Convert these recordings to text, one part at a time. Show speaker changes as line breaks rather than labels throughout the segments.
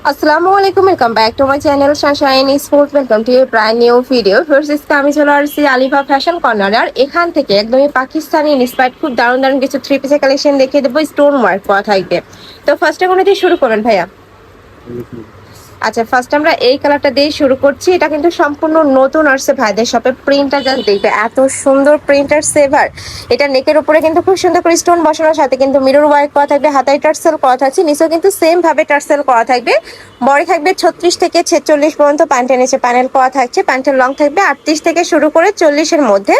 আসসালামু আলাইকুম, welcome back to my channel Sunshine sports. Welcome to A brand new video. First আমি চলে আসছি আলিফা ফ্যাশন কর্নার। আর এখান থেকে একদমই পাকিস্তানি ইন্সপায়ার্ড খুব দারুণ দারুণ কিছু থ্রি পিসের কালেকশন দেখিয়ে দেবো, স্টোন ওয়ার্ক করা থাকবে। তো ফার্স্টে কোনো দিয়ে শুরু করবেন ভাইয়া? আচ্ছা, ফার্স্ট আমরা এই কালারটা দিয়ে শুরু করছি। এটা কিন্তু সম্পূর্ণ নতুন আসছে ভাইদের শপে। প্রিন্টটা জাস্ট দেখবে, এত সুন্দর প্রিন্টার সেভার। এটা নেকের উপরে কিন্তু খুব সুন্দর করে স্টোন বসানোর সাথে কিন্তু মিরর ওয়ার্ক করা থাকবে, হাতায় টার্সেল করা থাকছে, নিচেও কিন্তু সেম ভাবে টার্সেল করা থাকবে। বডি থাকবে 36 থেকে 46 পর্যন্ত, প্যান্টের নিচে প্যানেল করা থাকছে। প্যান্টের লং থাকবে 38 থেকে শুরু করে 40-এর মধ্যে।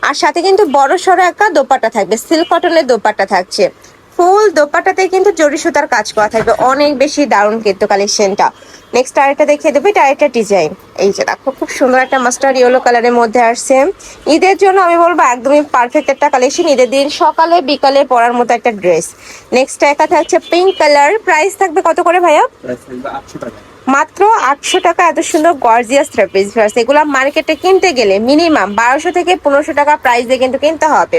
আর সাথে কিন্তু বড় সড়ো একটা দোপাট্টা থাকবে, সিল্ক কটনের দোপাট্টা থাকছে। ফুল দোপাট্টাতে কিন্তু জরি সুতার কাজ করা থাকবে, অনেক বেশি দারুণ কিন্তু কালেকশনটা। নেক্সট আরেকটা দেখিয়ে দেবো, এটা আরেকটা ডিজাইন। এই যে দেখো, খুব সুন্দর একটা মাস্টার্ড ইয়েলো কালারের মধ্যে আসছে। ঈদের জন্য আমি বলবো একদমই পারফেক্ট একটা কালেকশন, ঈদের দিন সকালে বিকালে পরার মতো একটা ড্রেস। নেক্সট একটা থাকছে পিঙ্ক কালার। প্রাইস থাকবে কত করে ভাইয়া? মাত্র 800 টাকা। এত সুন্দর গর্জিয়াস থ্রি পিস, এগুলো মার্কেটে কিনতে গেলে মিনিমাম 1200 থেকে 1500 টাকা প্রাইস দিয়ে কিন্তু কিনতে হবে।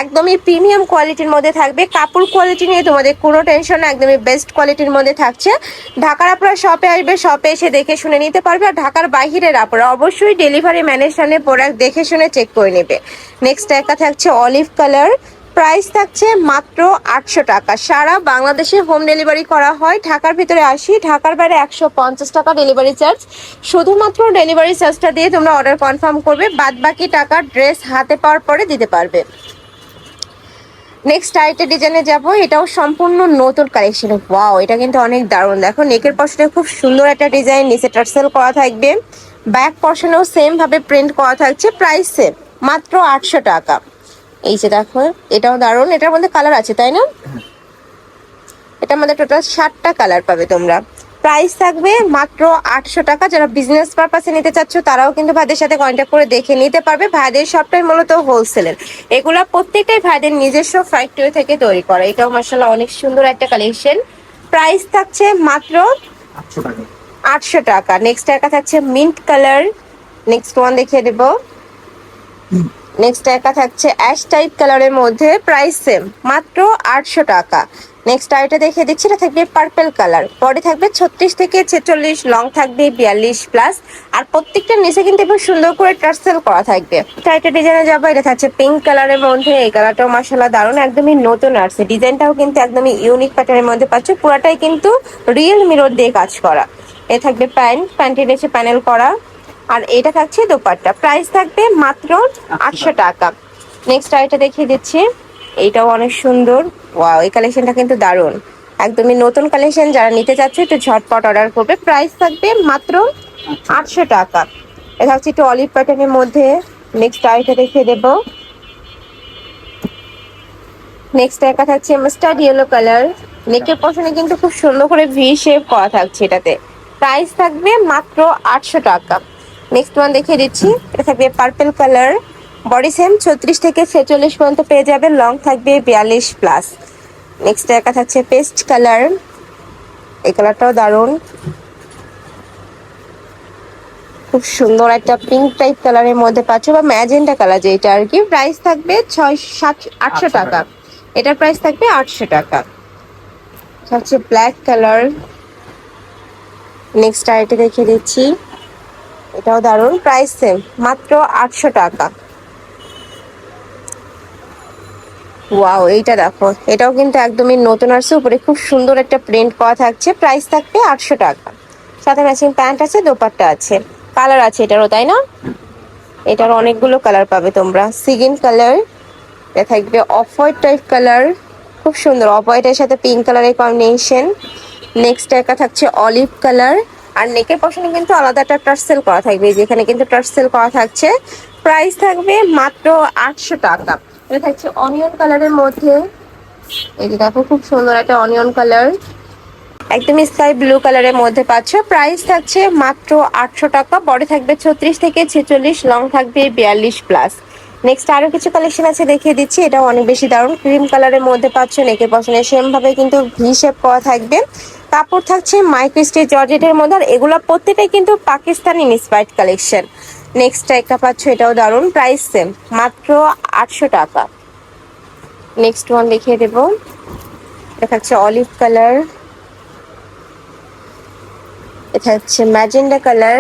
একদমই প্রিমিয়াম কোয়ালিটির মধ্যে থাকবে, কাপড় কোয়ালিটি নিয়ে তোমাদের কোনো টেনশন না, একদমই বেস্ট কোয়ালিটির মধ্যে থাকছে। ঢাকার আপনারা শপে আসবে, শপে এসে দেখে শুনে নিতে পারবে। আর ঢাকার বাইরের আপনারা অবশ্যই ডেলিভারি ম্যানের সামনে প্রোডাক্ট দেখে শুনে চেক করে নেবে। নেক্সট একটা থাকছে অলিভ কালার। প্রাইস থাকছে মাত্র 800 টাকা। সারা বাংলাদেশে হোম ডেলিভারি করা হয়। ঢাকার ভিতরে 80, ঢাকার বাইরে 150 টাকা ডেলিভারি চার্জ। শুধুমাত্র ডেলিভারি চার্জটা দিয়ে তোমরা অর্ডার কনফার্ম করবে, বাদ বাকি টাকা ড্রেস হাতে পাওয়ার পরে দিতে পারবে। নেক্সট আরেকটা ডিজাইনে যাব, এটাও সম্পূর্ণ নতুন কালেকশন। ওয়াও, এটা কিন্তু অনেক দারুণ। দেখো নেকের পশনে খুব সুন্দর একটা ডিজাইন, নিচে টার্সেল করা থাকবে। ব্যাক পশনেও সেম ভাবে প্রিন্ট করা থাকছে। প্রাইস সেম, মাত্র 800 টাকা। এই যে দেখো, এটাও দারুণ। এটার মধ্যে কালার আছে তাই না? এটার মধ্যে টোটাল 7টা কালার পাবে তোমরা। প্রাইস থাকবে মাত্র 800 টাকা। যারা বিজনেস পারপাসে নিতে চাচ্ছ তারাও কিন্তু ভাইদের সাথে কন্ট্যাক্ট করে দেখে নিতে পারবে। ভাইদের সবটাই মূলত হোলসেলের, এগুলা প্রত্যেকটাই ভাইদের নিজস্ব ফ্যাক্টরি থেকে তৈরি করা। এটাও মাশাআল্লাহ অনেক সুন্দর একটা কালেকশন। প্রাইস থাকছে মাত্র 800 টাকা। নেক্সট একটা থাকছে মিন্ট কালার। নেক্সট ওয়ান দেখিয়ে দেবো। নেক্সট একটা থাকছে অ্যাশ টাইপ কালারের মধ্যে। প্রাইস সেম, মাত্র 800 টাকা। নেক্সট আরেকটা দেখিয়ে দিচ্ছি, এটা থাকবে পার্পল কালার। বডি থাকবে 36 থেকে 46, লং থাকবে 42+। আর প্রত্যেকটা নিচে কিন্তু খুব সুন্দর করে টার্সেল করা থাকবে। এটা ডিজাইনে যাবো, এটা থাকছে পিঙ্ক কালারের মধ্যে। এই কালারটাও মাশাআল্লাহ দারুণ, একদমই নতুন আসছে। ডিজাইনটাও কিন্তু একদমই ইউনিক প্যাটার্নের মধ্যে পাচ্ছ। পুরাটাই কিন্তু রিয়েল মিরর দিয়ে কাজ করা। এ থাকবে প্যান্টের নিচে প্যানেল করা। আর এটা থাকছে দোপাট্টা। প্রাইস থাকবে মাত্র 800 টাকা। নেক্সট আইটা দেখিয়ে দিচ্ছি, এইটাও অনেক সুন্দর। ওয়াও, এই কালেকশনটা কিন্তু দারুণ, একদমই নতুন কালেকশন। যারা নিতে চাচ্ছে একটু ঝটপট অর্ডার করবে। প্রাইস থাকবে মাত্র 800 টাকা। এটা হচ্ছে একটু অলিভ প্যাটার্নের মধ্যে। নেক্সট আইটা দেখিয়ে দেব। নেক্সট একটা থাকছে মাস্টার্ড ইয়েলো কালার। নেকের পশনে কিন্তু খুব সুন্দর করে ভি শেপ করা থাকছে এটাতে। প্রাইস থাকবে মাত্র 800 টাকা। নেক্সট ওয়ান দেখিয়ে দিচ্ছি, এটা থাকবে পার্পল কালার। বডি সেম 36 থেকে 46 পর্যন্ত পেয়ে যাবে, লং থাকবে 42+। নেক্সট একটা থাকছে পেস্ট কালার। এই কালারটাও দারুণ, খুব সুন্দর একটা পিঙ্ক টাইপ কালারের মধ্যে পাচ্ছ, বা ম্যাজেন্টা কালার যেটা আর কি। প্রাইস থাকবে 800 টাকা। এটার প্রাইস থাকবে 800 টাকা। হচ্ছে ব্ল্যাক কালার। নেক্সট আইটা দেখিয়ে দিচ্ছি, এটাও দারুণ। প্রাইস সেম, মাত্র 800 টাকা। ওয়াও, এইটা দেখো, এটাও কিন্তু একদমই নতুন আসছে। উপরে খুব সুন্দর একটা প্রিন্ট করা থাকছে। প্রাইস থাকবে 800 টাকা। সাথে ম্যাচিং প্যান্ট আছে, দোপাট্টা আছে। কালার আছে এটারও তাই না? এটার অনেকগুলো কালার পাবে তোমরা। সিগিন কালার, এটা থাকবে অফ হোয়াইট টাইপ কালার, খুব সুন্দর। অফ হোয়াইটের সাথে পিঙ্ক কালারের কম্বিনেশন। নেক্সট একটা থাকছে অলিভ কালার। আর নেকের পশনে কিন্তু আলাদা একটা টার্সেল করা থাকবে, যেখানে কিন্তু টার্সেল করা থাকছে। প্রাইস থাকবে মাত্র 800 টাকা। এটা থাকছে অনিয়ন কালারের মধ্যে। এই যে দেখো, খুব সুন্দর একটা অনিয়ন কালার, একদম স্কাই ব্লু কালারের মধ্যে পাচ্ছ। প্রাইস থাকছে মাত্র 800 টাকা। বডি থাকবে 36 থেকে 46, লং থাকবে 42+। নেক্সট আরো কিছু কালেকশন আছে, দেখিয়ে দিচ্ছি। এটা অনেক বেশি দারুণ, ক্রিম কালারের মধ্যে পাচ্ছ। নেকের পশনে সেম ভাবে কিন্তু ভি শেপ করা থাকবে। কাপড় থাকছে মাইক্রো স্টিচ জর্জেটের মধ্যে। আর এগুলো প্রত্যেকটাই কিন্তু পাকিস্তানি ইন্সপায়ার্ড কালেকশন। নেক্সট একটা পাচ্ছ, এটাও দারুণ। প্রাইস সেম, মাত্র 800 টাকা। নেক্সট ওয়ান দেখিয়ে দেবো, এটা থাকছে অলিভ কালার। এটা হচ্ছে ম্যাজেন্ডা কালার।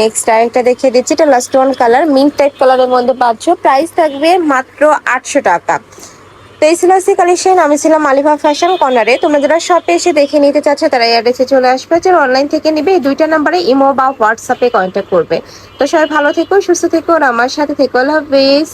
নেক্সট আরেকটা দেখিয়ে দিচ্ছি, এটা last one colour, mint type কালারের মধ্যে পাচ্ছ। প্রাইস থাকবে মাত্র 800 টাকা। তো এই ছিল আজকে কালেকশন। আমি ছিলাম আলিফা ফ্যাশন কর্নারে। তোমরা যারা শপে এসে দেখে নিতে চাচ্ছ তারা এই অ্যাড্রেসে চলে আসবে, যারা অনলাইন থেকে নিবে এই দুইটা নাম্বারে ইমো বা হোয়াটসঅ্যাপে কন্ট্যাক্ট করবে। তো সবাই ভালো থেকো, সুস্থ থেকো আর আমার সাথে থেকো। আল্লাহ হাফেজ।